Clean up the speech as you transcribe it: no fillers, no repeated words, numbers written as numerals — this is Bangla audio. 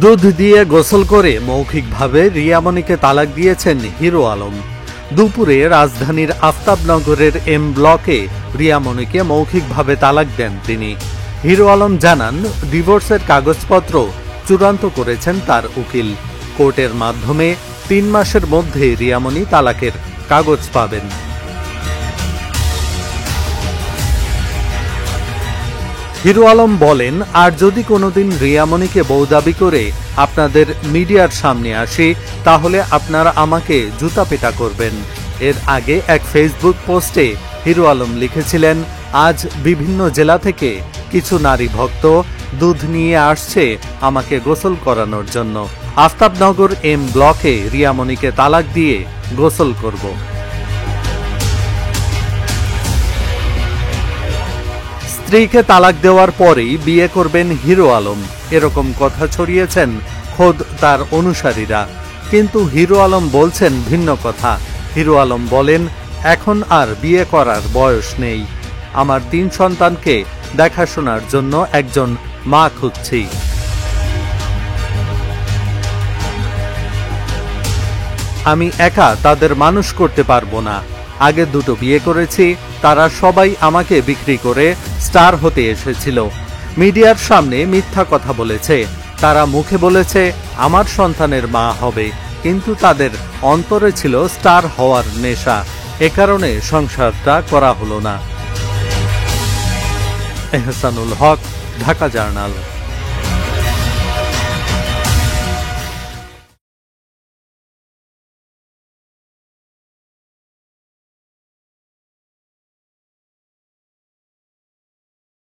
দুধ দিয়ে গোসল করে মৌখিকভাবে রিয়ামণিকে তালাক দিয়েছেন হিরো আলম। দুপুরে রাজধানীর আফতাবনগরের এম ব্লকে রিয়ামণিকে মৌখিকভাবে তালাক দেন তিনি। হিরো আলম জানান, ডিভোর্সের কাগজপত্র চূড়ান্ত করেছেন তার উকিল। কোর্টের মাধ্যমে ৩ মাসের মধ্যে রিয়ামণি তালাকের কাগজ পাবেন। হিরো আলম বলেন, আর যদি কোনোদিন রিয়ামণিকে বউ দাবি করে আপনাদের মিডিয়ার সামনে আসি, তাহলে আপনারা আমাকে জুতা পেটা করবেন। এর আগে এক ফেসবুক পোস্টে হিরো আলম লিখেছিলেন, আজ বিভিন্ন জেলা থেকে কিছু নারী ভক্ত দুধ নিয়ে আসছে আমাকে গোসল করানোর জন্য। আফতাবনগর এম ব্লকে রিয়ামণিকে তালাক দিয়ে গোসল করব। স্ত্রীকে তালাক দেওয়ার পরেই বিয়ে করবেন হিরো আলম, এরকম কথা ছড়িয়েছেন খোদ তার অনুসারীরা। কিন্তু হিরো আলম বলছেন ভিন্ন কথা। হিরো আলম বলেন, এখন আর বিয়ে করার বয়স নেই। আমার 3 সন্তানকে দেখাশোনার জন্য একজন মা খুঁজছি। আমি একা তাদের মানুষ করতে পারবো না। আগে 2টো বিয়ে করেছি, তারা সবাই আমাকে বিক্রি করে স্টার হতে এসেছিল। মিডিয়ার সামনে মিথ্যা কথা বলেছে। তারা মুখে বলেছে আমার সন্তানের মা হবে, কিন্তু তাদের অন্তরে ছিল স্টার হওয়ার নেশা। এ কারণে সংসারটা করা হলো না। এহসানুল হক, ঢাকা জার্নাল।